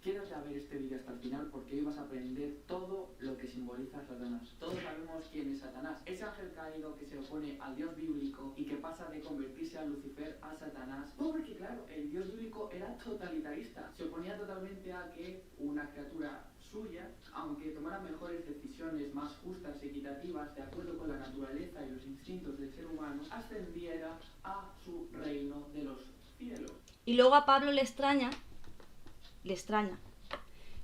Quédate a ver este vídeo hasta el final porque hoy vas a aprender todo lo que simboliza Satanás. Todos sabemos quién es Satanás, ese ángel caído que se opone al Dios bíblico y que pasa de convertirse a Lucifer a Satanás. No, porque claro, el Dios bíblico era totalitarista, se oponía totalmente a que una criatura suya, aunque tomara mejores decisiones, más justas, equitativas, de acuerdo con la naturaleza y los instintos del ser humano, ascendiera a su reino de los cielos. Y luego a Pablo le extraña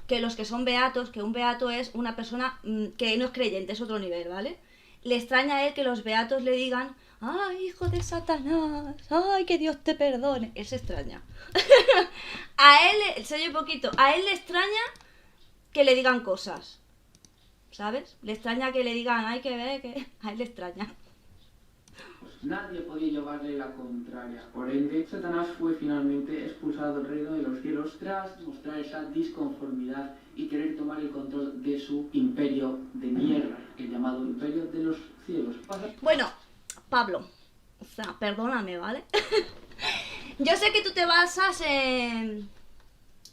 que los que son beatos, que un beato es una persona que no es creyente, es otro nivel, ¿vale? Le extraña a él que los beatos le digan, ¡ay, hijo de Satanás! ¡Ay, que Dios te perdone! Él se extraña. A él, se oye poquito, a él le extraña que le digan cosas, ¿sabes? Le extraña que le digan, ¡ay, que ve! Que... A él le extraña. Nadie podía llevarle la contraria. Por ende, Satanás fue finalmente expulsado del reino de los cielos tras mostrar esa disconformidad y querer tomar el control de su imperio de mierda, el llamado imperio de los cielos. Bueno, Pablo, o sea, perdóname, ¿vale? Yo sé que tú te basas en...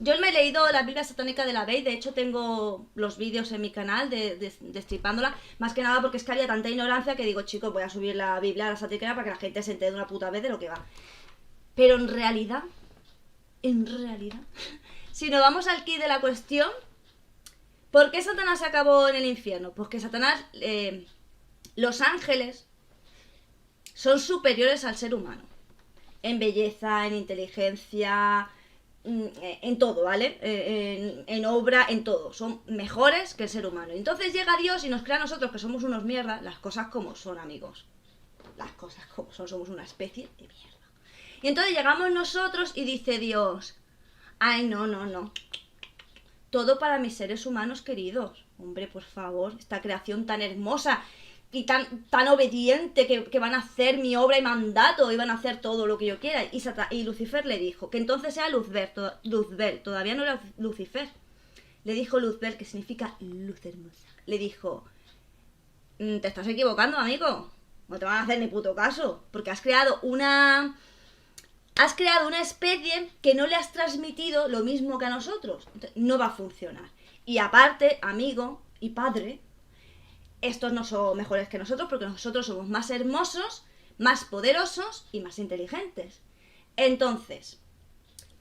Yo me he leído la Biblia satánica de la Bey, de hecho tengo los vídeos en mi canal destripándola, más que nada porque es que había tanta ignorancia que digo, chicos, voy a subir la Biblia a la satánica para que la gente se entere de una puta vez de lo que va. Pero en realidad, si nos vamos al quid de la cuestión, ¿por qué Satanás acabó en el infierno? Pues que Satanás, los ángeles son superiores al ser humano, en belleza, en inteligencia... en todo, ¿vale? En obra, en todo. Son mejores que el ser humano. Entonces llega Dios y nos crea a nosotros que somos unos mierdas, las cosas como son, amigos. Las cosas como son, somos una especie de mierda. Y entonces llegamos nosotros y dice Dios, ay, no. Todo para mis seres humanos queridos. Hombre, por favor, esta creación tan hermosa y tan obediente que van a hacer mi obra y mandato y van a hacer todo lo que yo quiera. Y Lucifer le dijo que entonces era Luzbel, todavía no era Lucifer. Le dijo Luzbel, que significa luz hermosa. Le dijo, te estás equivocando, amigo. No te van a hacer ni puto caso, porque has creado una especie que no le has transmitido lo mismo que a nosotros. Entonces, no va a funcionar. Y aparte, amigo y padre, estos no son mejores que nosotros porque nosotros somos más hermosos, más poderosos y más inteligentes. Entonces,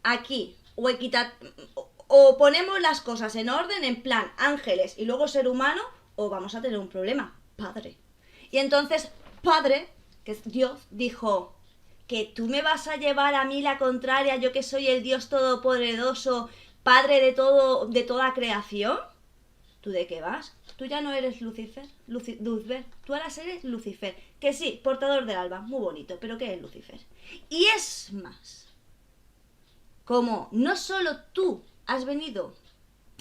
aquí, o ponemos las cosas en orden, en plan ángeles y luego ser humano, o vamos a tener un problema, padre. Y entonces, padre, que es Dios, dijo, que tú me vas a llevar a mí la contraria, yo que soy el Dios todopoderoso, padre de todo, de toda creación. ¿Tú de qué vas? Tú ya no eres Lucifer, tú ahora eres Lucifer. Que sí, portador del alba, muy bonito, pero ¿qué es Lucifer? Y es más, como no solo tú has venido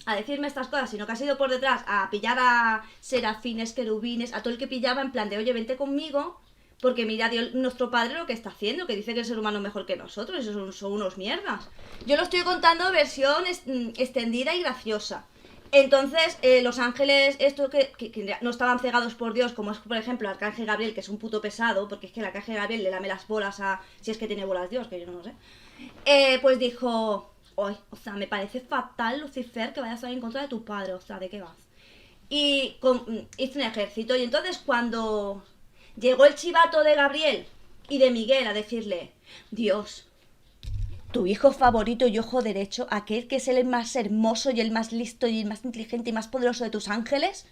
a decirme estas cosas, sino que has ido por detrás a pillar a serafines, querubines, a todo el que pillaba en plan de, oye, vente conmigo, porque mira Dios, nuestro padre lo que está haciendo, que dice que el ser humano es mejor que nosotros, esos son unos mierdas. Yo lo estoy contando versión extendida y graciosa. Entonces, los ángeles, estos que no estaban cegados por Dios, como es por ejemplo el arcángel Gabriel, que es un puto pesado, porque es que el arcángel Gabriel le lame las bolas a... si es que tiene bolas Dios, que yo no lo sé. Pues dijo, o sea, me parece fatal, Lucifer, que vayas a ir en contra de tu padre, o sea, ¿de qué vas? Y hizo un ejército, y entonces cuando llegó el chivato de Gabriel y de Miguel a decirle, Dios, tu hijo favorito y ojo derecho, aquel que es el más hermoso y el más listo y el más inteligente y más poderoso de tus ángeles,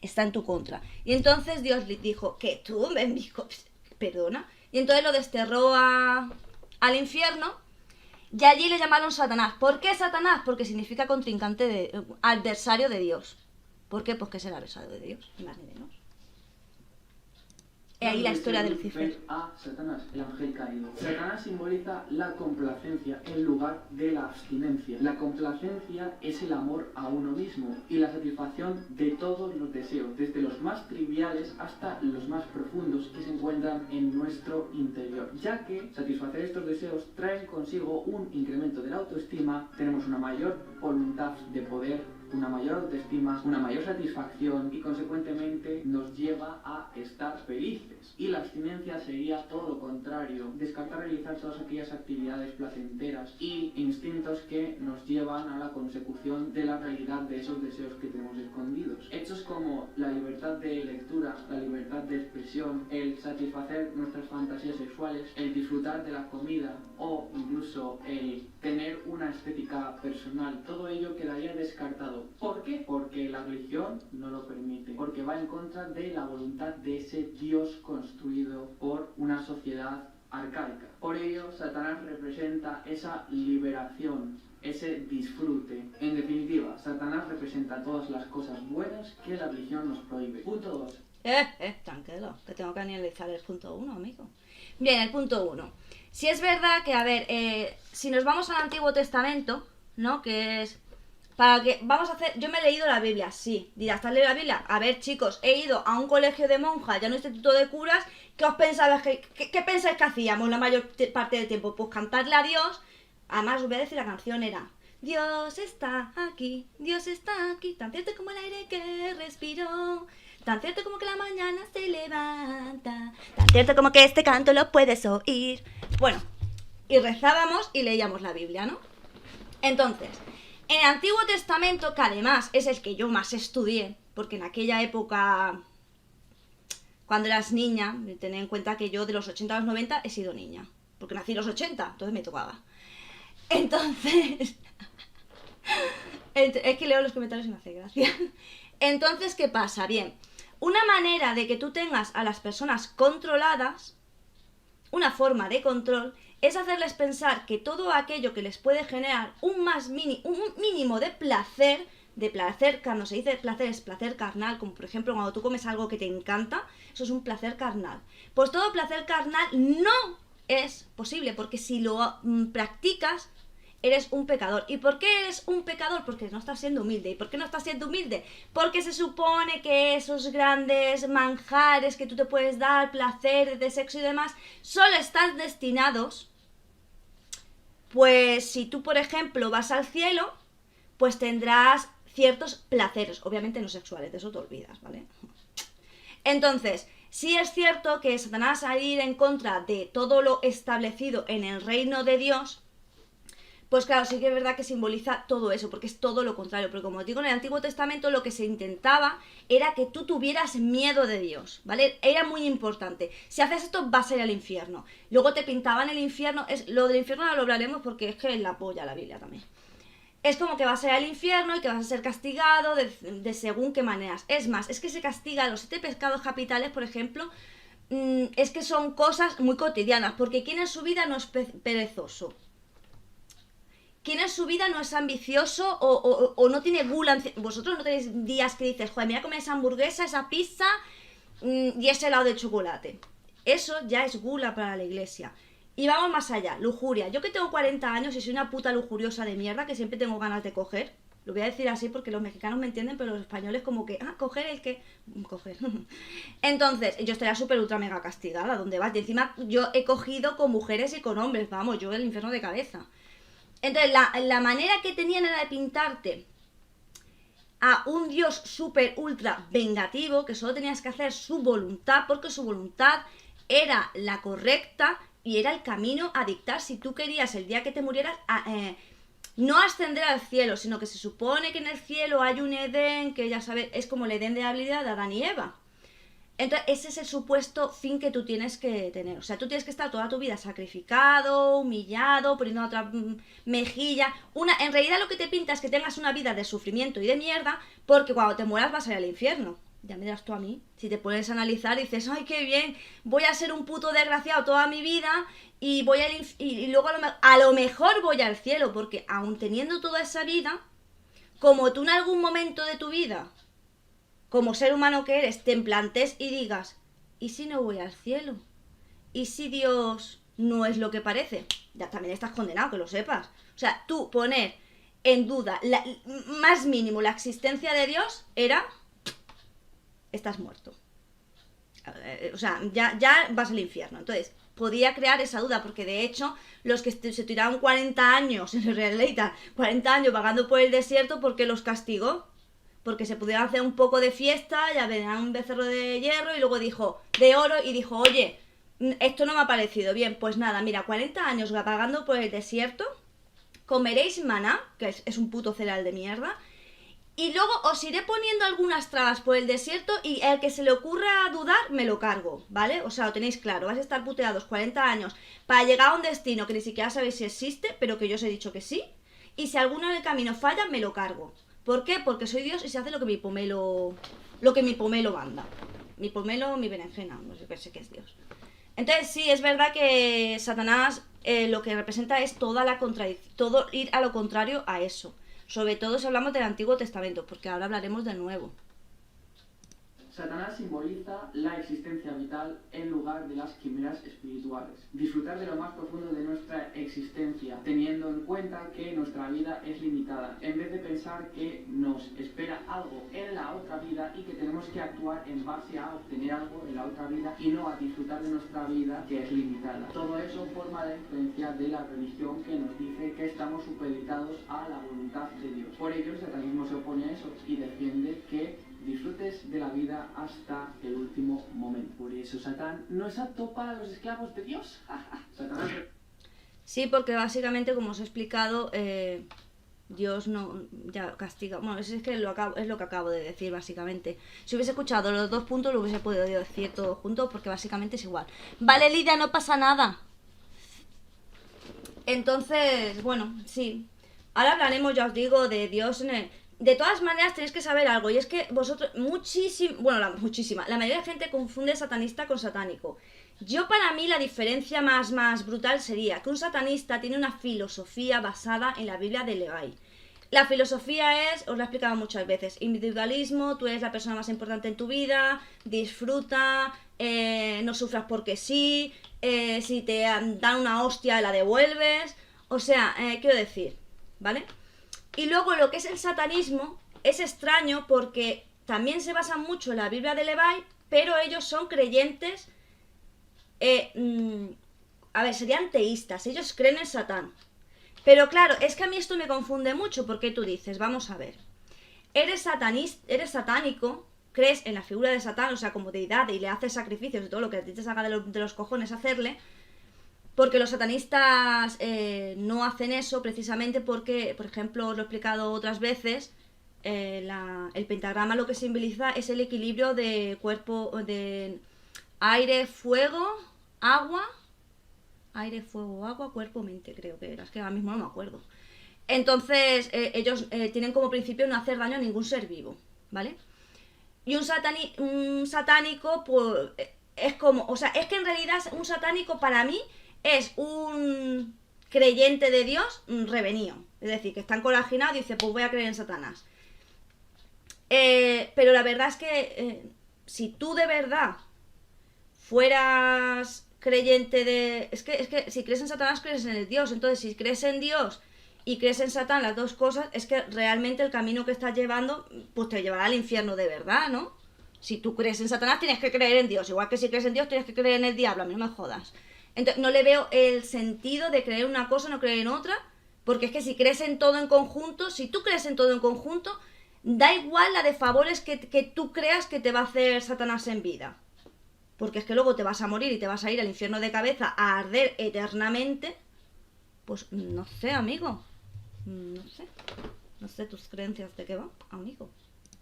está en tu contra. Y entonces Dios le dijo, que tú me dijo, perdona. Y entonces lo desterró al infierno y allí le llamaron Satanás. ¿Por qué Satanás? Porque significa contrincante adversario de Dios. ¿Por qué? Pues que es el adversario de Dios, ni más ni menos. Y ahí la historia de Lucifer. A Satanás, el ángel caído. Satanás simboliza la complacencia en lugar de la abstinencia. La complacencia es el amor a uno mismo y la satisfacción de todos los deseos, desde los más triviales hasta los más profundos que se encuentran en nuestro interior, ya que satisfacer estos deseos traen consigo un incremento de la autoestima, tenemos una mayor voluntad de poder una mayor autoestima, una mayor satisfacción y consecuentemente nos lleva a estar felices. Y la abstinencia sería todo lo contrario, descartar realizar todas aquellas actividades placenteras y instintos que nos llevan a la consecución de la realidad de esos deseos que tenemos escondidos. Hechos como la libertad de lectura, la libertad de expresión, el satisfacer nuestras fantasías sexuales, el disfrutar de la comida o incluso el tener una estética personal, todo ello quedaría descartado. ¿Por qué? Porque la religión no lo permite, porque va en contra de la voluntad de ese Dios construido por una sociedad arcaica. Por ello, Satanás representa esa liberación, ese disfrute. En definitiva, Satanás representa todas las cosas buenas que la religión nos prohíbe. Punto 2. Tranquilo, que tengo que analizar el punto 1, amigo. Bien, el punto 1. Si es verdad que, a ver, si nos vamos al Antiguo Testamento, ¿no? Que es... Para que... Vamos a hacer... Yo me he leído la Biblia, sí. Dirás, ¿te has leído la Biblia? A ver, chicos, he ido a un colegio de monjas y a un instituto de curas. ¿Qué os pensabais qué pensáis que hacíamos la mayor parte del tiempo? Pues cantarle a Dios. Además, os voy a decir, la canción era... Dios está aquí, tan cierto como el aire que respiro, tan cierto como que la mañana se levanta, tan cierto como que este canto lo puedes oír. Bueno, y rezábamos y leíamos la Biblia, ¿no? Entonces, en el Antiguo Testamento, que además es el que yo más estudié, porque en aquella época, cuando eras niña, ten en cuenta que yo de los 80 a los 90 he sido niña, porque nací en los 80, entonces me tocaba. Entonces... es que leo los comentarios y me hace gracia. Entonces, ¿qué pasa? Bien, una manera de que tú tengas a las personas controladas, una forma de control, es hacerles pensar que todo aquello que les puede generar un mínimo de placer, cuando se dice placer es placer carnal, como por ejemplo cuando tú comes algo que te encanta, eso es un placer carnal. Pues todo placer carnal no es posible, porque si lo practicas, eres un pecador. ¿Y por qué eres un pecador? Porque no estás siendo humilde. ¿Y por qué no estás siendo humilde? Porque se supone que esos grandes manjares que tú te puedes dar, placer de sexo y demás, solo están destinados, pues si tú, por ejemplo, vas al cielo, pues tendrás ciertos placeres, obviamente no sexuales, de eso te olvidas, ¿vale? Entonces, sí es cierto que Satanás, al ir en contra de todo lo establecido en el reino de Dios, pues claro, sí que es verdad que simboliza todo eso, porque es todo lo contrario. Porque como os digo, en el Antiguo Testamento lo que se intentaba era que tú tuvieras miedo de Dios, ¿vale? Era muy importante. Si haces esto, vas a ir al infierno. Luego te pintaban el infierno. Lo del infierno no lo hablaremos porque es que es la polla la Biblia también. Es como que vas a ir al infierno y que vas a ser castigado de según qué maneras. Es más, es que se castiga los 7 pecados capitales, por ejemplo, es que son cosas muy cotidianas. Porque ¿quién en su vida no es perezoso? ¿Quién en su vida no es ambicioso o no tiene gula? Vosotros no tenéis días que dices, joder, me voy a comer esa hamburguesa, esa pizza y ese helado de chocolate. Eso ya es gula para la iglesia. Y vamos más allá, lujuria. Yo que tengo 40 años y soy una puta lujuriosa de mierda que siempre tengo ganas de coger. Lo voy a decir así porque los mexicanos me entienden, pero los españoles como que, coger el que... Coger. Entonces, yo estaría súper ultra mega castigada, ¿dónde vas? Y encima yo he cogido con mujeres y con hombres, vamos, yo el infierno de cabeza. Entonces, la manera que tenían era de pintarte a un Dios súper ultra vengativo, que solo tenías que hacer su voluntad, porque su voluntad era la correcta y era el camino a dictar si tú querías el día que te murieras no ascender al cielo, sino que se supone que en el cielo hay un Edén, que ya sabes, es como el Edén de la habilidad de Adán y Eva. Entonces, ese es el supuesto fin que tú tienes que tener. O sea, tú tienes que estar toda tu vida sacrificado, humillado, poniendo otra mejilla. En realidad lo que te pinta es que tengas una vida de sufrimiento y de mierda, porque cuando te mueras vas a ir al infierno. Ya me dirás tú a mí. Si te pones a analizar y dices, ¡ay, qué bien! Voy a ser un puto desgraciado toda mi vida y voy y luego a lo mejor voy al cielo, porque aun teniendo toda esa vida, como tú en algún momento de tu vida, como ser humano que eres, te plantes y digas, ¿y si no voy al cielo? ¿Y si Dios no es lo que parece? Ya también estás condenado, que lo sepas. O sea, tú poner en duda más mínimo la existencia de Dios estás muerto. O sea, ya vas al infierno. Entonces, podía crear esa duda, porque de hecho los que se tiraron 40 años, en realidad 40 años vagando por el desierto, ¿por qué los castigó? Porque se pudieron hacer un poco de fiesta, ya verán un becerro de hierro y luego dijo, de oro, y dijo, oye, esto no me ha parecido bien, pues nada, mira, 40 años vagando por el desierto, comeréis maná, que es un puto cereal de mierda, y luego os iré poniendo algunas trabas por el desierto y el que se le ocurra dudar, me lo cargo, ¿vale? O sea, lo tenéis claro, vais a estar puteados 40 años para llegar a un destino que ni siquiera sabéis si existe, pero que yo os he dicho que sí, y si alguno en el camino falla, me lo cargo. ¿Por qué? Porque soy Dios y se hace lo que mi pomelo manda. Mi pomelo, mi berenjena, no sé qué sé que es Dios. Entonces sí, es verdad que Satanás lo que representa es toda la contradicción, todo ir a lo contrario a eso. Sobre todo si hablamos del Antiguo Testamento, porque ahora hablaremos del Nuevo. Satanás simboliza la existencia vital en lugar de las quimeras espirituales. Disfrutar de lo más profundo de nuestra existencia, teniendo en cuenta que nuestra vida es limitada, en vez de pensar que nos espera algo en la otra vida y que tenemos que actuar en base a obtener algo en la otra vida y no a disfrutar de nuestra vida que es limitada. Todo eso forma la influencia de la religión que nos dice que estamos supeditados a la voluntad de Dios. Por ello el satanismo se opone a eso y defiende que disfrutes de la vida hasta el último momento. Por eso Satán no es apto para los esclavos de Dios. Satanás... Sí, porque básicamente, como os he explicado, Dios no ya castiga. Bueno, es que es lo que acabo de decir, básicamente. Si hubiese escuchado los dos puntos, lo hubiese podido decir todo junto, porque básicamente es igual. Vale, Lidia, no pasa nada. Entonces, bueno, sí. Ahora hablaremos, ya os digo, de Dios en el... De todas maneras tenéis que saber algo, y es que vosotros, la mayoría de gente confunde satanista con satánico. Yo, para mí, la diferencia más brutal sería que un satanista tiene una filosofía basada en la Biblia de Levi. La filosofía es, os lo he explicado muchas veces, individualismo, tú eres la persona más importante en tu vida, disfruta, no sufras porque sí, si te dan una hostia la devuelves, o sea, quiero decir, ¿vale? Y luego lo que es el satanismo es extraño porque también se basa mucho en la Biblia de Levi, pero ellos son creyentes, serían teístas, ellos creen en Satán. Pero claro, es que a mí esto me confunde mucho porque tú dices, vamos a ver, eres satánico, crees en la figura de Satán, o sea, como deidad, y le haces sacrificios y todo lo que a ti te salga de los cojones hacerle. Porque los satanistas no hacen eso precisamente porque, por ejemplo, os lo he explicado otras veces, el pentagrama lo que simboliza es el equilibrio de cuerpo, de aire, fuego, agua, cuerpo, mente, creo que era, es que ahora mismo no me acuerdo. Entonces, ellos tienen como principio no hacer daño a ningún ser vivo, ¿vale? Y un satánico, pues, es como, o sea, es que en realidad un satánico para mí es un creyente de Dios revenido. Es decir, que está encorajinado y dice, pues voy a creer en Satanás. Pero la verdad es que si tú de verdad fueras creyente de... Es que si crees en Satanás, crees en el Dios. Entonces, si crees en Dios y crees en Satán, las dos cosas, es que realmente el camino que estás llevando, pues te llevará al infierno de verdad, ¿no? Si tú crees en Satanás, tienes que creer en Dios. Igual que si crees en Dios, tienes que creer en el diablo. A mí no me jodas. Entonces, no le veo el sentido de creer una cosa, no creer en otra, porque es que si crees en todo en conjunto, si tú crees en todo en conjunto, da igual la de favores que tú creas que te va a hacer Satanás en vida. Porque es que luego te vas a morir y te vas a ir al infierno de cabeza a arder eternamente. Pues no sé, amigo. No sé tus creencias de qué va, amigo.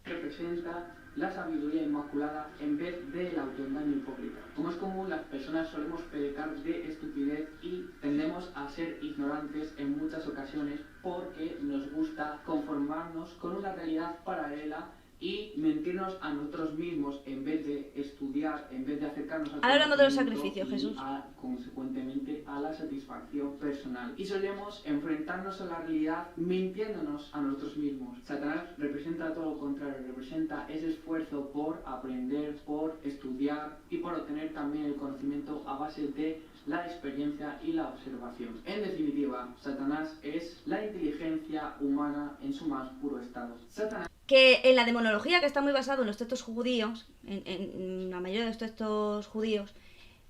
Representa la sabiduría inmaculada en vez del autoengaño hipócrita. Como es común, las personas solemos pecar de estupidez y tendemos a ser ignorantes en muchas ocasiones porque nos gusta conformarnos con una realidad paralela y mentirnos a nosotros mismos en vez de estudiar, en vez de acercarnos al Ahora hablamos de los sacrificios, Jesús. Consecuentemente a la satisfacción personal. Y solemos enfrentarnos a la realidad mintiéndonos a nosotros mismos. Satanás representa todo lo contrario, representa ese esfuerzo por aprender, por estudiar y por obtener también el conocimiento a base de la experiencia y la observación. En definitiva, Satanás es la inteligencia humana en su más puro estado. Satanás, que en la demonología, que está muy basado en los textos judíos, en la mayoría de los textos judíos,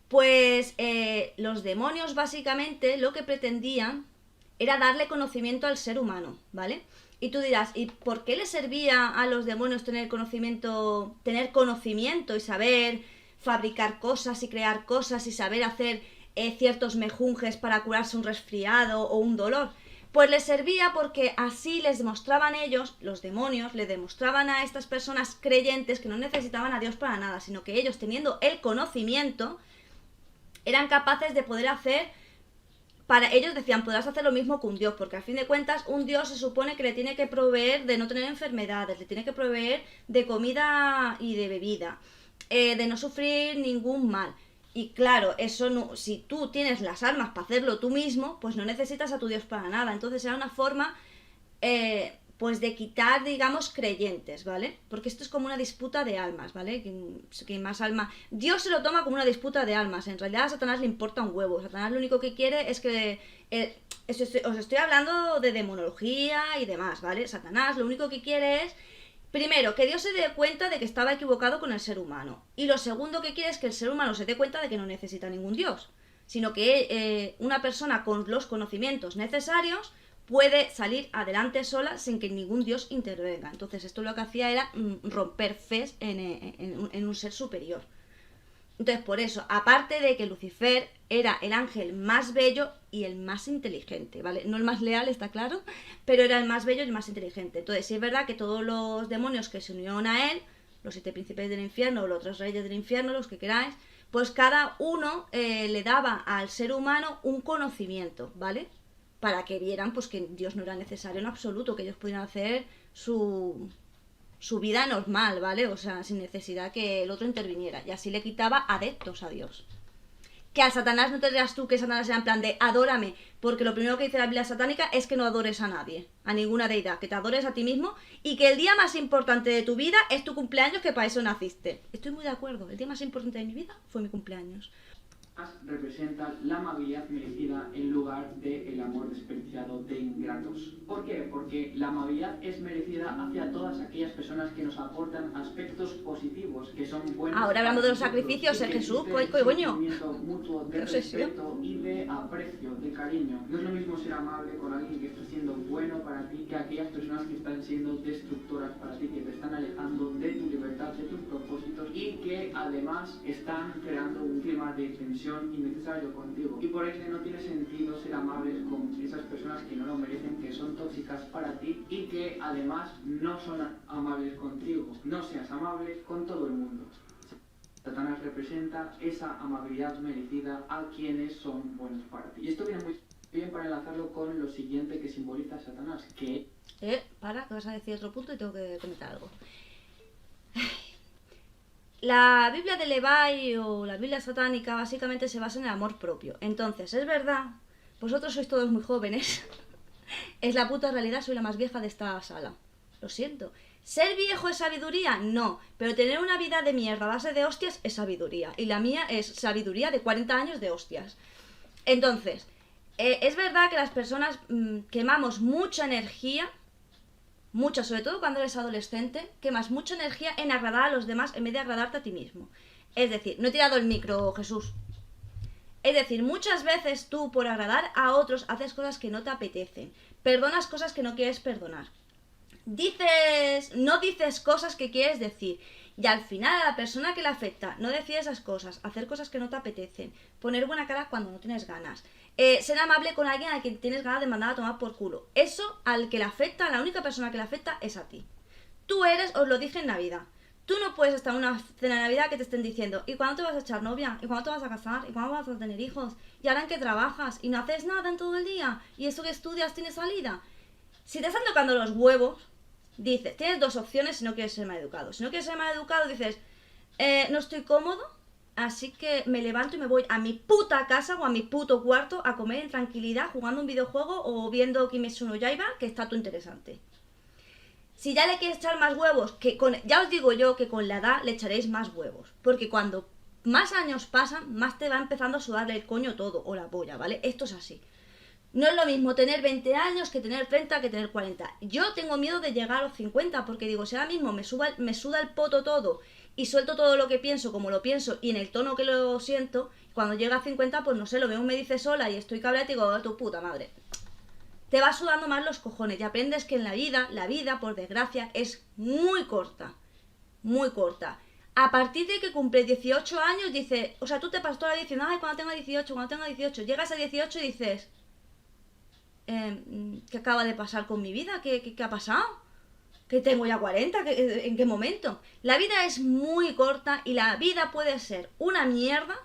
Pues los demonios básicamente lo que pretendían era darle conocimiento al ser humano, ¿vale? Y tú dirás, ¿y por qué le servía a los demonios tener conocimiento y saber fabricar cosas y crear cosas y saber hacer ciertos mejunjes para curarse un resfriado o un dolor? Pues les servía porque así les demostraban ellos, los demonios, le demostraban a estas personas creyentes que no necesitaban a Dios para nada, sino que ellos teniendo el conocimiento eran capaces de poder hacer, para ellos decían, podrás hacer lo mismo que un dios, porque al fin de cuentas un dios se supone que le tiene que proveer de no tener enfermedades, le tiene que proveer de comida y de bebida, de no sufrir ningún mal. Y claro, eso no, si tú tienes las armas para hacerlo tú mismo, pues no necesitas a tu dios para nada. Entonces era una forma pues de quitar, digamos, creyentes, ¿vale? Porque esto es como una disputa de almas, ¿vale? Que más alma... Dios se lo toma como una disputa de almas. En realidad a Satanás le importa un huevo. Satanás lo único que quiere es que... os estoy hablando de demonología y demás, ¿vale? Satanás lo único que quiere es... Primero, que Dios se dé cuenta de que estaba equivocado con el ser humano. Y lo segundo que quiere es que el ser humano se dé cuenta de que no necesita ningún Dios. Sino que una persona con los conocimientos necesarios puede salir adelante sola sin que ningún dios intervenga. Entonces esto lo que hacía era romper fes en un ser superior. Entonces por eso, aparte de que Lucifer era el ángel más bello y el más inteligente, ¿vale? No el más leal, está claro, pero era el más bello y el más inteligente. Entonces sí es verdad que todos los demonios que se unieron a él, los 7 príncipes del infierno o los 3 reyes del infierno, los que queráis, pues cada uno le daba al ser humano un conocimiento, ¿vale? Para que vieran pues que Dios no era necesario en absoluto, que ellos pudieran hacer su vida normal, ¿vale? O sea, sin necesidad que el otro interviniera. Y así le quitaba adeptos a Dios. Que a Satanás no te digas tú que Satanás era en plan de adórame, porque lo primero que dice la Biblia satánica es que no adores a nadie, a ninguna deidad, que te adores a ti mismo y que el día más importante de tu vida es tu cumpleaños, que para eso naciste. Estoy muy de acuerdo, el día más importante de mi vida fue mi cumpleaños. Representa la amabilidad merecida en lugar del amor desperdiciado de ingratos. ¿Por qué? Porque la amabilidad es merecida hacia todas aquellas personas que nos aportan aspectos positivos, que son buenos. Ahora hablamos de los sacrificios, Jesús, coño. Mutuo de respeto y de aprecio, de cariño. No es lo mismo ser amable con alguien que está siendo bueno para ti que aquellas personas que están siendo destructoras para ti, que te están alejando de tu libertad, de tus propósitos y que además están creando un clima de tensión innecesario contigo. Y por ende no tiene sentido ser amables con esas personas que no lo merecen, que son tóxicas para ti y que además no son amables contigo. No seas amable con todo el mundo. Satanás representa esa amabilidad merecida a quienes son buenos para ti. Y esto viene muy bien para enlazarlo con lo siguiente que simboliza Satanás, que... Para, que vas a decir otro punto y tengo que comentar algo. La Biblia de Levi o la Biblia satánica básicamente se basa en el amor propio. Entonces, es verdad, vosotros sois todos muy jóvenes. Es la puta realidad, soy la más vieja de esta sala. Lo siento. ¿Ser viejo es sabiduría? No. Pero tener una vida de mierda a base de hostias es sabiduría. Y la mía es sabiduría de 40 años de hostias. Entonces, es verdad que las personas quemamos mucha energía, mucha, sobre todo cuando eres adolescente, quemas mucha energía en agradar a los demás en vez de agradarte a ti mismo. Es decir, no he tirado el micro, Jesús. Es decir, muchas veces tú por agradar a otros haces cosas que no te apetecen, perdonas cosas que no quieres perdonar, no dices cosas que quieres decir, y al final a la persona que le afecta no decir esas cosas, hacer cosas que no te apetecen, poner buena cara cuando no tienes ganas, ser amable con alguien a quien tienes ganas de mandar a tomar por culo. Eso al que le afecta, a la única persona que le afecta es a ti. Tú eres, os lo dije en Navidad, tú no puedes estar en una cena de Navidad que te estén diciendo ¿y cuándo te vas a echar novia? ¿Y cuándo te vas a casar? ¿Y cuándo vas a tener hijos? ¿Y ahora en qué trabajas? ¿Y no haces nada en todo el día? ¿Y eso que estudias tiene salida? Si te están tocando los huevos, dices, tienes dos opciones si no quieres ser maleducado. Si no quieres ser maleducado, dices, no estoy cómodo, así que me levanto y me voy a mi puta casa o a mi puto cuarto a comer en tranquilidad, jugando un videojuego o viendo Kimetsu no Yaiba, que está todo interesante. Si ya le quieres echar más huevos, ya os digo yo que con la edad le echaréis más huevos. Porque cuando más años pasan, más te va empezando a sudarle el coño todo, o la polla, ¿vale? Esto es así. No es lo mismo tener 20 años que tener 30 que tener 40. Yo tengo miedo de llegar a los 50 porque digo, si ahora mismo me suda el poto todo y suelto todo lo que pienso como lo pienso y en el tono que lo siento, cuando llega a 50, pues no sé, lo veo me dice sola y estoy cabreada y digo, oh, tu puta madre. Te va sudando más los cojones y aprendes que en la vida, por desgracia, es muy corta. Muy corta. A partir de que cumples 18 años, dices, o sea, tú te pasas toda la vida diciendo, ay, cuando tenga 18, llegas a 18 y dices, ¿qué acaba de pasar con mi vida? ¿Qué ha pasado? Que tengo ya 40, ¿en qué momento? La vida es muy corta y la vida puede ser una mierda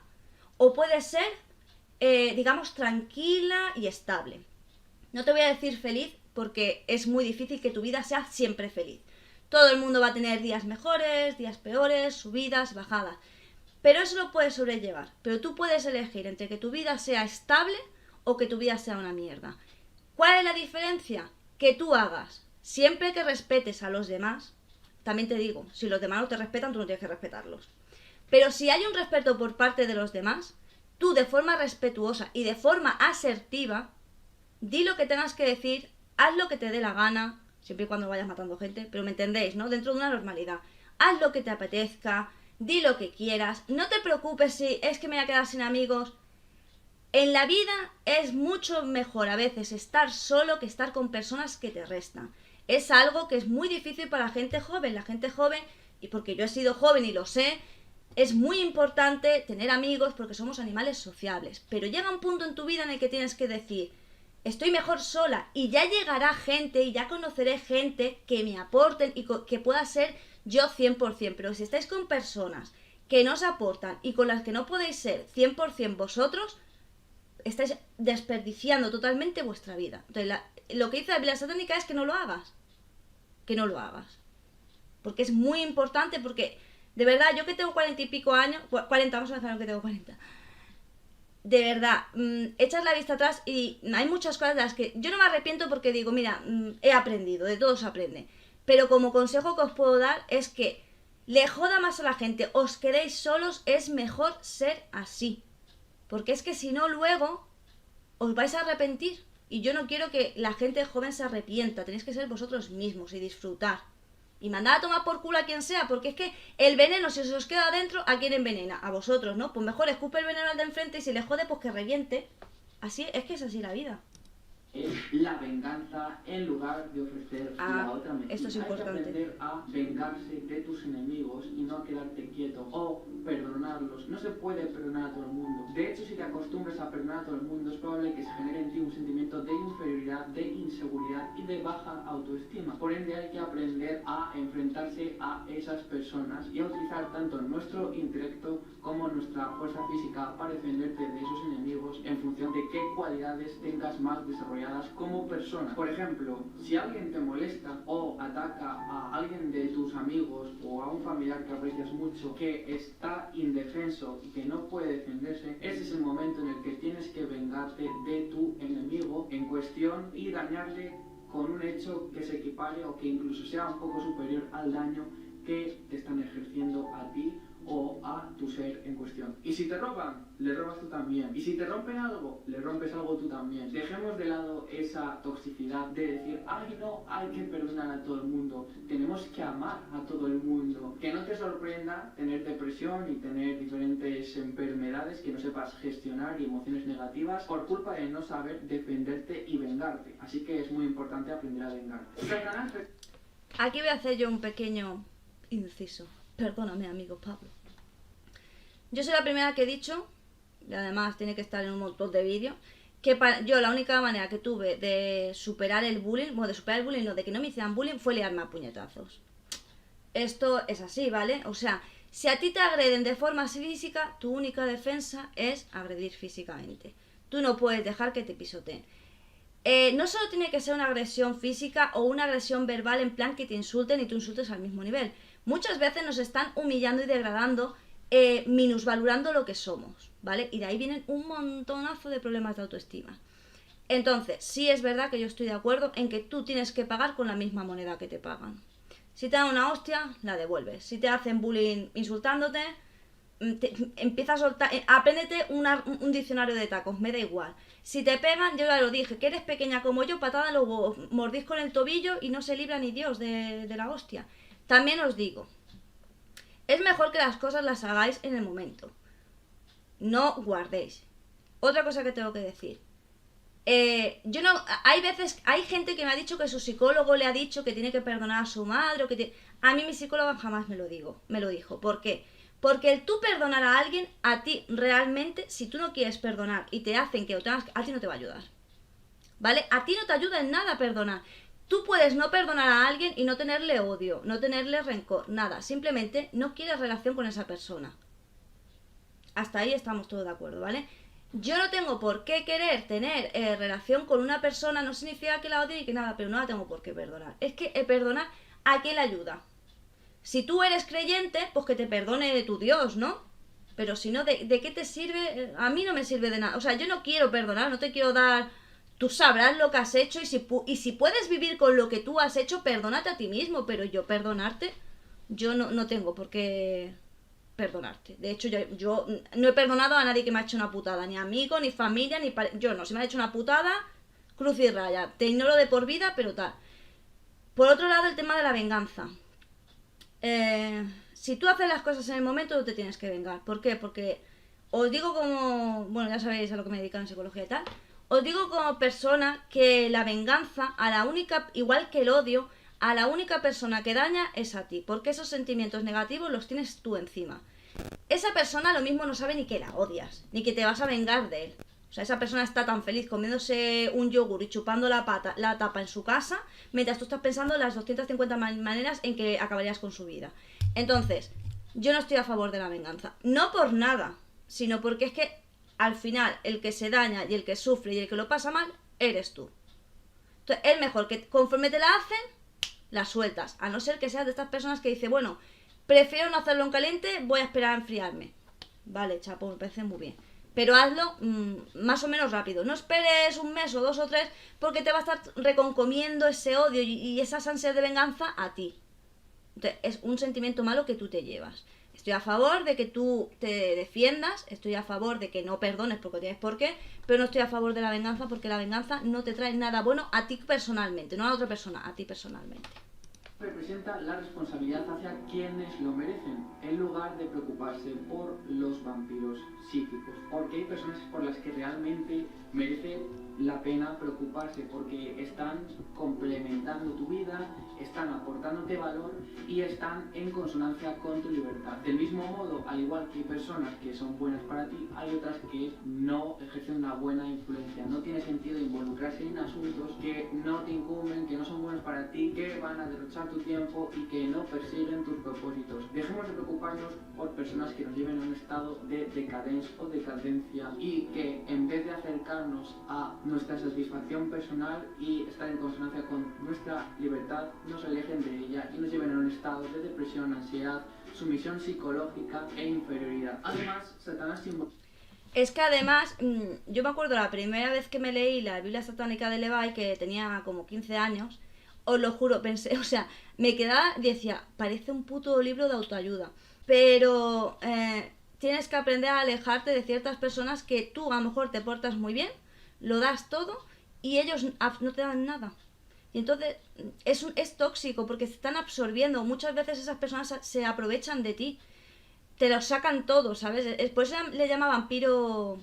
o puede ser, digamos, tranquila y estable. No te voy a decir feliz porque es muy difícil que tu vida sea siempre feliz. Todo el mundo va a tener días mejores, días peores, subidas, bajadas. Pero eso lo puedes sobrellevar. Pero tú puedes elegir entre que tu vida sea estable o que tu vida sea una mierda. ¿Cuál es la diferencia? Que tú hagas siempre que respetes a los demás. También te digo, si los demás no te respetan, tú no tienes que respetarlos. Pero si hay un respeto por parte de los demás, tú de forma respetuosa y de forma asertiva, di lo que tengas que decir, haz lo que te dé la gana, siempre y cuando vayas matando gente, pero me entendéis, ¿no? Dentro de una normalidad. Haz lo que te apetezca, di lo que quieras, no te preocupes si es que me voy a quedar sin amigos. En la vida es mucho mejor a veces estar solo que estar con personas que te restan. Es algo que es muy difícil para la gente joven. La gente joven, y porque yo he sido joven y lo sé, es muy importante tener amigos porque somos animales sociables. Pero llega un punto en tu vida en el que tienes que decir, estoy mejor sola y ya llegará gente y ya conoceré gente que me aporten y que pueda ser yo 100%. Pero si estáis con personas que no os aportan y con las que no podéis ser 100% vosotros, estáis desperdiciando totalmente vuestra vida. Entonces, lo que dice la Biblia satánica es que no lo hagas. Que no lo hagas. Porque es muy importante, porque de verdad, yo que tengo 40 y pico años, 40, vamos a pensar que tengo 40. De verdad, echas la vista atrás y hay muchas cosas de las que yo no me arrepiento porque digo, mira, he aprendido, de todo se aprende. Pero como consejo que os puedo dar es que le joda más a la gente, os quedéis solos, es mejor ser así. Porque es que si no, luego os vais a arrepentir. Y yo no quiero que la gente joven se arrepienta. Tenéis que ser vosotros mismos y disfrutar. Y mandad a tomar por culo a quien sea. Porque es que el veneno, si se os queda adentro, ¿a quién envenena? A vosotros, ¿no? Pues mejor escupe el veneno al de enfrente y si le jode, pues que reviente. Así es que es así la vida. Es la venganza en lugar de ofrecer la otra mentira. Esto es importante. Hay que aprender a vengarse de tus enemigos y no a quedarte quieto o perdonarlos. No se puede perdonar a todo el mundo. De hecho, si te acostumbras a perdonar a todo el mundo, es probable que se genere en ti un sentimiento de inferioridad, de inseguridad y de baja autoestima. Por ende, hay que aprender a enfrentarse a esas personas y a utilizar tanto nuestro intelecto como nuestra fuerza física para defenderte de esos enemigos en función de qué cualidades tengas más desarrolladas como persona. Por ejemplo, si alguien te molesta o ataca a alguien de tus amigos o a un familiar que aprecias mucho que está indefenso y que no puede defenderse, ese es el momento en el que tienes que vengarte de tu enemigo en cuestión y dañarle con un hecho que se equipare o que incluso sea un poco superior al daño que te están ejerciendo a ti o a tu ser en cuestión. Y si te roban, le robas tú también. Y si te rompen algo, le rompes algo tú también. Dejemos de lado esa toxicidad de decir, ay no, hay que perdonar a todo el mundo. Tenemos que amar a todo el mundo. Que no te sorprenda tener depresión y tener diferentes enfermedades que no sepas gestionar y emociones negativas por culpa de no saber defenderte y vengarte. Así que es muy importante aprender a vengarte. Aquí voy a hacer yo un pequeño inciso. Perdóname, amigo Pablo. Yo soy la primera que he dicho, y además tiene que estar en un montón de vídeos, que yo la única manera que tuve de superar el bullying, bueno, de superar el bullying, no, de que no me hicieran bullying, fue liarme a puñetazos. Esto es así, ¿vale? O sea, si a ti te agreden de forma física, tu única defensa es agredir físicamente. Tú no puedes dejar que te pisoteen. No solo tiene que ser una agresión física o una agresión verbal en plan que te insulten y tú insultes al mismo nivel. Muchas veces nos están humillando y degradando, minusvalorando lo que somos, ¿vale? Y de ahí vienen un montonazo de problemas de autoestima. Entonces, sí es verdad que yo estoy de acuerdo en que tú tienes que pagar con la misma moneda que te pagan. Si te dan una hostia, la devuelves. Si te hacen bullying insultándote, empieza a soltar, apréndete un diccionario de tacos, me da igual. Si te pegan, yo ya lo dije, que eres pequeña como yo, patada en los huevos, mordisco en el tobillo y no se libra ni Dios de la hostia. También os digo, es mejor que las cosas las hagáis en el momento. No guardéis. Otra cosa que tengo que decir. Yo no, hay gente que me ha dicho que su psicólogo le ha dicho que tiene que perdonar a su madre, a mí mi psicóloga jamás me lo dijo. ¿Por qué? Porque el tú perdonar a alguien, a ti realmente, si tú no quieres perdonar y te hacen que lo tengas, a ti no te va a ayudar, ¿vale? A ti no te ayuda en nada perdonar. Tú puedes no perdonar a alguien y no tenerle odio, no tenerle rencor, nada, simplemente no quieres relación con esa persona. Hasta ahí estamos todos de acuerdo, ¿vale? Yo no tengo por qué querer tener relación con una persona, no significa que la odie ni que nada, pero no la tengo por qué perdonar. Es que perdonar, ¿a qué le ayuda? Si tú eres creyente, pues que te perdone de tu Dios, ¿no? Pero si no, ¿de qué te sirve? A mí no me sirve de nada. O sea, yo no quiero perdonar, no te quiero dar... Tú sabrás lo que has hecho y si puedes vivir con lo que tú has hecho, perdónate a ti mismo. Pero yo perdonarte, yo no tengo por qué perdonarte. De hecho, yo no he perdonado a nadie que me ha hecho una putada. Ni amigo, ni familia, ni... Yo no, si me ha hecho una putada, cruz y raya. Te ignoro de por vida, pero tal. Por otro lado, el tema de la venganza. Si tú haces las cosas en el momento, no te tienes que vengar. ¿Por qué? Porque os digo como... Bueno, ya sabéis a lo que me dedico en psicología y tal. Os digo como persona que la venganza, a la única, igual que el odio, a la única persona que daña es a ti. Porque esos sentimientos negativos los tienes tú encima. Esa persona lo mismo no sabe ni que la odias, ni que te vas a vengar de él. O sea, esa persona está tan feliz comiéndose un yogur y chupando la tapa en su casa, mientras tú estás pensando en las 250 maneras en que acabarías con su vida. Entonces, yo no estoy a favor de la venganza. No por nada, sino porque es que al final el que se daña y el que sufre y el que lo pasa mal, eres tú. Entonces, es mejor que conforme te la hacen, la sueltas. A no ser que seas de estas personas que dice, bueno, prefiero no hacerlo en caliente, voy a esperar a enfriarme. Vale, chapo, me parece muy bien. Pero hazlo más o menos rápido. No esperes un mes o 2 o 3 porque te va a estar reconcomiendo ese odio y esas ansias de venganza a ti. Entonces, es un sentimiento malo que tú te llevas. Estoy a favor de que tú te defiendas, estoy a favor de que no perdones porque tienes por qué, pero no estoy a favor de la venganza porque la venganza no te trae nada bueno a ti personalmente, no a otra persona, a ti personalmente. Representa la responsabilidad hacia quienes lo merecen, en lugar de preocuparse por los vampiros psíquicos. Porque hay personas por las que realmente merece la pena preocuparse, porque están complementando tu vida, están aportándote valor y están en consonancia con tu libertad. Del mismo modo, al igual que hay personas que son buenas para ti, hay otras que no ejercen una buena influencia. No tiene sentido involucrarse en asuntos que no te incumben, que no son buenos para ti, que van a derrochar tu tiempo y que no persiguen tus propósitos. Dejemos de preocuparnos por personas que nos lleven a un estado de decadencia o decadencia y que en vez de acercarnos a nuestra satisfacción personal y estar en consonancia con nuestra libertad, nos alejen de ella y nos lleven a un estado de depresión, ansiedad, sumisión psicológica e inferioridad. Además, Satanás simboliza... Es que además, yo me acuerdo la primera vez que me leí la Biblia satánica de Levi, que tenía como 15 años, os lo juro, pensé, o sea, me quedaba, decía, parece un puto libro de autoayuda, pero tienes que aprender a alejarte de ciertas personas que tú a lo mejor te portas muy bien, lo das todo y ellos no te dan nada. Y entonces es tóxico porque se están absorbiendo. Muchas veces esas personas se aprovechan de ti, te lo sacan todo, ¿sabes? Por eso le llama vampiro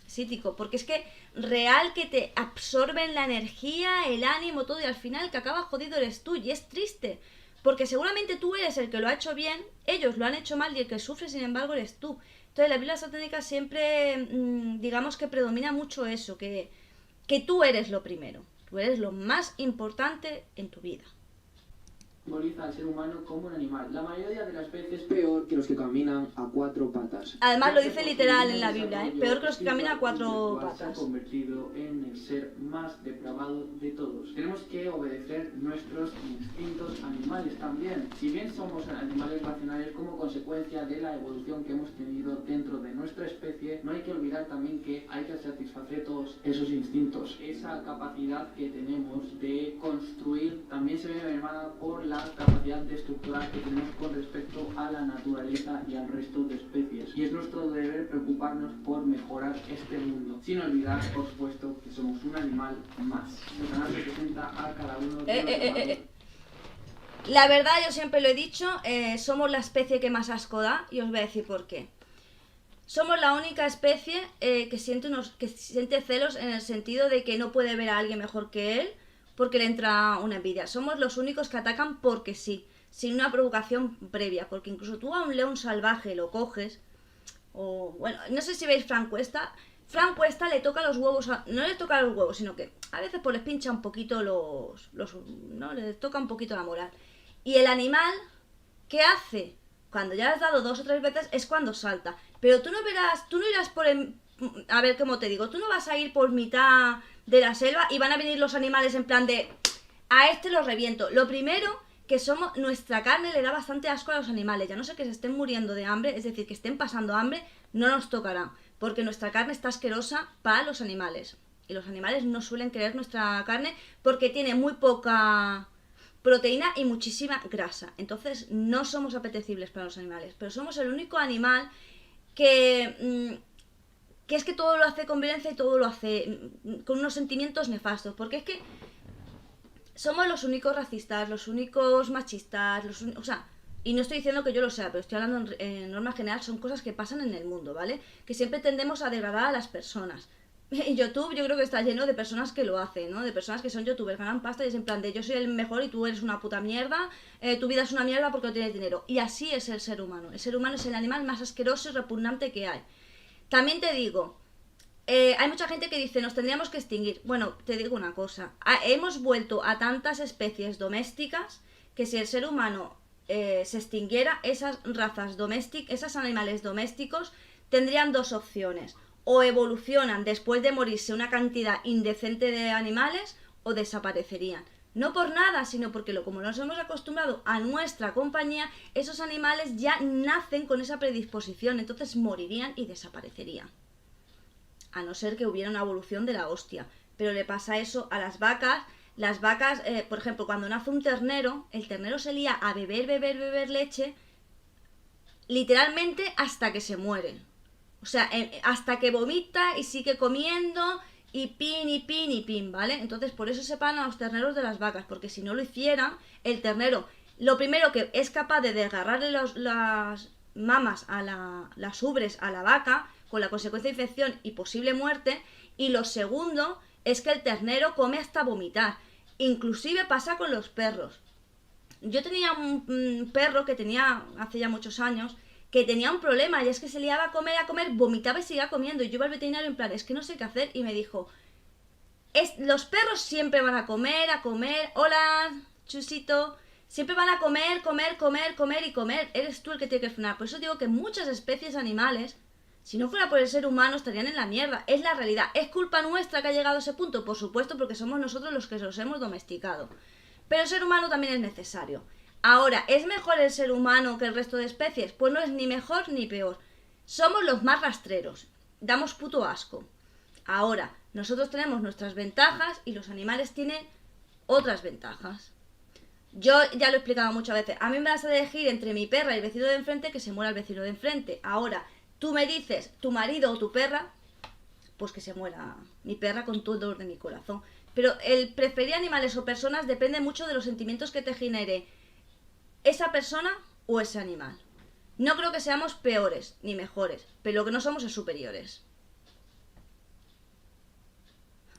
psíquico, porque es que real que te absorben la energía, el ánimo, todo, y al final el que acaba jodido eres tú, y es triste, porque seguramente tú eres el que lo ha hecho bien, ellos lo han hecho mal, y el que sufre sin embargo eres tú. Entonces la Biblia satánica siempre, digamos que predomina mucho eso, que tú eres lo primero, tú eres lo más importante en tu vida. Simboliza al ser humano como un animal, la mayoría de las veces peor que los que caminan a 4 patas. Además lo dice literal en la Biblia, peor que los que caminan a 4 patas. Se ha convertido en el ser más depravado de todos. Tenemos que obedecer nuestros instintos animales también. Si bien somos animales racionales como consecuencia de la evolución que hemos tenido dentro de nuestra especie, no hay que olvidar también que hay que satisfacer todos esos instintos. Esa capacidad que tenemos de construir también se ve mermada por la capacidad de estructurar que tenemos con respecto a la naturaleza y al resto de especies. Y es nuestro deber preocuparnos por mejorar este mundo, sin olvidar, por supuesto, que somos un animal más. Satanás representa a cada uno de los humanos. La verdad, yo siempre lo he dicho, somos la especie que más asco da y os voy a decir por qué. Somos la única especie que siente celos en el sentido de que no puede ver a alguien mejor que él porque le entra una envidia. Somos los únicos que atacan porque sí, sin una provocación previa, porque incluso tú a un león salvaje lo coges, o bueno, no sé si veis Frank Cuesta. Frank Cuesta le toca los huevos, no le toca los huevos, sino que a veces pues les pincha un poquito no, les toca un poquito la moral. Y el animal, ¿qué hace? Cuando ya le has dado 2 o 3 veces es cuando salta. Pero tú no verás, tú no irás por a ver cómo te digo, tú no vas a ir por mitad de la selva y van a venir los animales en plan de a este lo reviento. Lo primero que somos, nuestra carne le da bastante asco a los animales, ya no sé que se estén muriendo de hambre, es decir, que estén pasando hambre, no nos tocará, porque nuestra carne está asquerosa para los animales. Y los animales no suelen querer nuestra carne porque tiene muy poca proteína y muchísima grasa. Entonces no somos apetecibles para los animales. Pero somos el único animal que es que todo lo hace con violencia y todo lo hace con unos sentimientos nefastos. Porque es que somos los únicos racistas, los únicos machistas, o sea, y no estoy diciendo que yo lo sea, pero estoy hablando en norma general, son cosas que pasan en el mundo, ¿vale? Que siempre tendemos a degradar a las personas. En YouTube yo creo que está lleno de personas que lo hacen, ¿no? De personas que son youtubers, ganan pasta y es en plan de yo soy el mejor y tú eres una puta mierda, tu vida es una mierda porque no tienes dinero. Y así es el ser humano. El ser humano es el animal más asqueroso y repugnante que hay. También te digo, hay mucha gente que dice nos tendríamos que extinguir. Bueno, te digo una cosa, hemos vuelto a tantas especies domésticas que si el ser humano se extinguiera, esas razas domésticas, esos animales domésticos tendrían 2 opciones. O evolucionan después de morirse una cantidad indecente de animales o desaparecerían. No por nada, sino porque como nos hemos acostumbrado a nuestra compañía, esos animales ya nacen con esa predisposición, entonces morirían y desaparecerían. A no ser que hubiera una evolución de la hostia. Pero le pasa eso a las vacas. Las vacas, por ejemplo, cuando nace un ternero, el ternero se lía a beber leche, literalmente hasta que se muere. O sea, hasta que vomita y sigue comiendo y pin, ¿vale? Entonces por eso separan a los terneros de las vacas, porque si no lo hicieran, el ternero, lo primero que es capaz de desgarrarle las mamas las ubres a la vaca, con la consecuencia de infección y posible muerte, y lo segundo es que el ternero come hasta vomitar. Inclusive pasa con los perros. Yo tenía un perro que tenía hace ya muchos años, que tenía un problema, y es que se liaba a comer, vomitaba y seguía comiendo. Y yo iba al veterinario en plan, es que no sé qué hacer, y me dijo, los perros siempre van a comer, hola, chusito, siempre van a comer, eres tú el que tiene que frenar. Por eso digo que muchas especies animales, si no fuera por el ser humano, estarían en la mierda. Es la realidad. ¿Es culpa nuestra que ha llegado a ese punto? Por supuesto, porque somos nosotros los que los hemos domesticado. Pero el ser humano también es necesario. Ahora, ¿es mejor el ser humano que el resto de especies? Pues no es ni mejor ni peor. Somos los más rastreros. Damos puto asco. Ahora, nosotros tenemos nuestras ventajas y los animales tienen otras ventajas. Yo ya lo he explicado muchas veces. A mí me vas a elegir entre mi perra y el vecino de enfrente, que se muera el vecino de enfrente. Ahora, tú me dices tu marido o tu perra, pues que se muera mi perra con todo el dolor de mi corazón. Pero el preferir animales o personas depende mucho de los sentimientos que te genere esa persona o ese animal. No creo que seamos peores ni mejores, pero lo que no somos es superiores.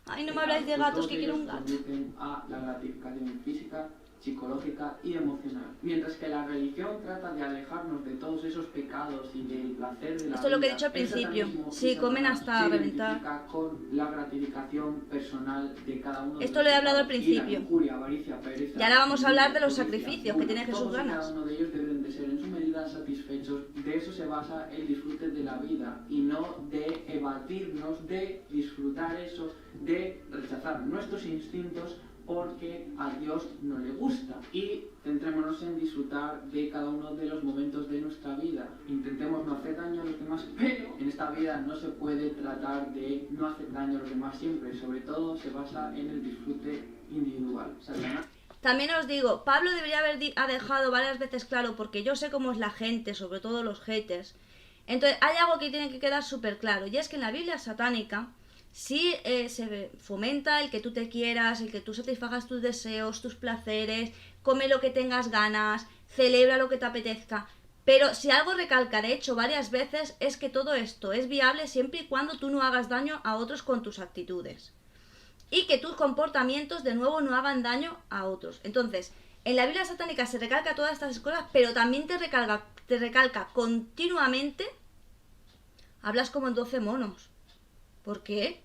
Ay, no me habláis de gatos, que quiero un gato. A la gratificación física, psicológica y emocional. Mientras que la religión trata de alejarnos de todos esos pecados y del placer de la Esto es lo que he dicho al principio. Sí, comen hasta reventar. Con la gratificación personal de cada uno. Esto lo he hablado al principio. Lujuria, avaricia, pereza, y ahora vamos a hablar de los sacrificios que tiene Jesús ganas. Cada uno de ellos deben de ser en su medida satisfechos. De eso se basa el disfrute de la vida y no de evadirnos de disfrutar eso, de rechazar nuestros instintos porque a Dios no le gusta. Y centrémonos en disfrutar de cada uno de los momentos de nuestra vida. Intentemos no hacer daño a los demás, pero en esta vida no se puede tratar de no hacer daño a los demás siempre. Sobre todo se basa en el disfrute individual. ¿Sabrán? También os digo, Pablo debería haber dejado varias veces claro, porque yo sé cómo es la gente, sobre todo los haters. Entonces hay algo que tiene que quedar súper claro, y es que en la Biblia satánica sí se fomenta el que tú te quieras, el que tú satisfagas tus deseos, tus placeres, come lo que tengas ganas, celebra lo que te apetezca. Pero si algo recalca, de hecho, varias veces, es que todo esto es viable siempre y cuando tú no hagas daño a otros con tus actitudes. Y que tus comportamientos, de nuevo, no hagan daño a otros. Entonces, en la Biblia satánica se recalca todas estas cosas, pero también te recalca continuamente. Hablas como en 12 monos. ¿Por qué?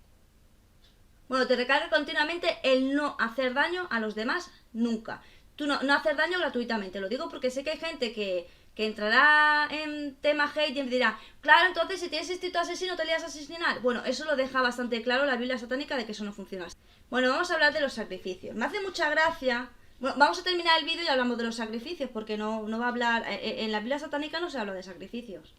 Bueno, te recalca continuamente el no hacer daño a los demás nunca. Tú no hacer daño gratuitamente. Lo digo porque sé que hay gente que entrará en tema hate y me dirá, claro, entonces si tienes instinto asesino te lías a asesinar. Bueno, eso lo deja bastante claro la Biblia satánica de que eso no funciona así. Bueno, vamos a hablar de los sacrificios. Me hace mucha gracia. Bueno, vamos a terminar el vídeo y hablamos de los sacrificios, porque no va a hablar. En la Biblia satánica no se habla de sacrificios.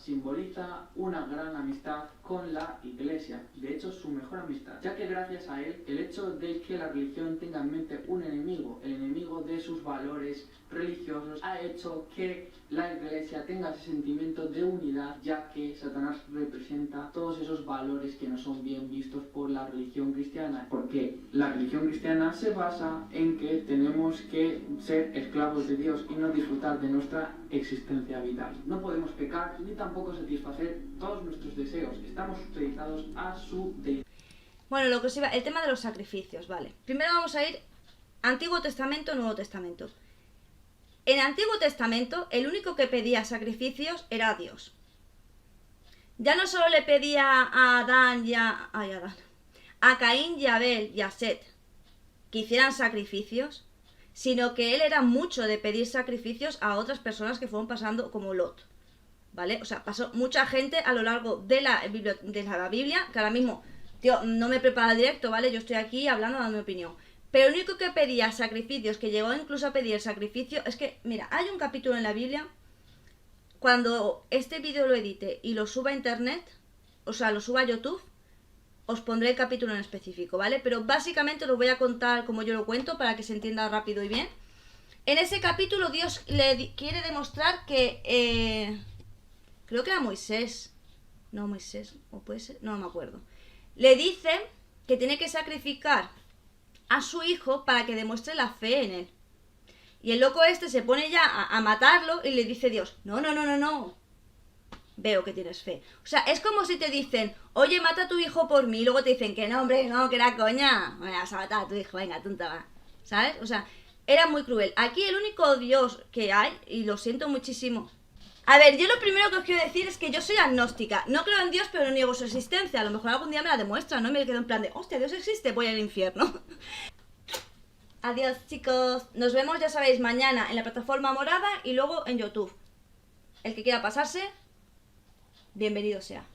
Simboliza una gran amistad con la Iglesia, de hecho su mejor amistad, ya que gracias a él, el hecho de que la religión tenga en mente un enemigo, el enemigo de sus valores religiosos, ha hecho que la Iglesia tenga ese sentimiento de unidad, ya que Satanás representa todos esos valores que no son bien vistos por la religión cristiana, porque la religión cristiana se basa en que tenemos que ser esclavos de Dios y no disfrutar de nuestra existencia vital. No podemos pecar ni tampoco satisfacer todos nuestros deseos, estamos supeditados a su deidad. Bueno, lo que os iba, el tema de los sacrificios, vale. Primero vamos a ir Antiguo Testamento, Nuevo Testamento. En el Antiguo Testamento, el único que pedía sacrificios era Dios. Ya no solo le pedía a a Caín y a Abel y a Set que hicieran sacrificios, sino que él era mucho de pedir sacrificios a otras personas que fueron pasando, como Lot. ¿Vale? O sea, pasó mucha gente a lo largo de la Biblia, que ahora mismo, tío, no me prepara el directo, ¿vale? Yo estoy aquí hablando de mi opinión. Pero el único que pedía sacrificios, que llegó incluso a pedir sacrificio, es que, mira, hay un capítulo en la Biblia, cuando este vídeo lo edite y lo suba a internet, o sea, lo suba a YouTube, os pondré el capítulo en específico, ¿vale? Pero básicamente lo voy a contar como yo lo cuento para que se entienda rápido y bien. En ese capítulo Dios le quiere demostrar que... creo que era Moisés. No, Moisés, o puede ser, no me acuerdo. Le dice que tiene que sacrificar a su hijo para que demuestre la fe en él. Y el loco este se pone ya a matarlo y le dice Dios, no. Veo que tienes fe. O sea, es como si te dicen, oye, mata a tu hijo por mí, y luego te dicen que no, hombre, no, que era coña. Bueno, vas a matar a tu hijo, venga, tonta va. ¿Sabes? O sea, era muy cruel. Aquí el único Dios que hay, y lo siento muchísimo. A ver, yo lo primero que os quiero decir es que yo soy agnóstica. No creo en Dios, pero no niego su existencia. A lo mejor algún día me la demuestra, ¿no? Y me quedo en plan de, hostia, Dios existe, voy al infierno. Adiós, chicos. Nos vemos, ya sabéis, mañana en la plataforma morada y luego en YouTube. El que quiera pasarse, bienvenido sea.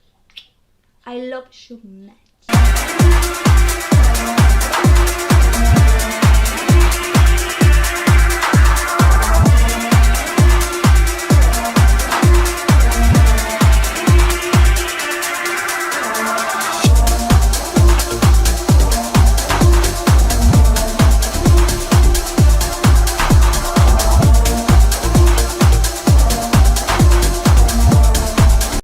I love you much.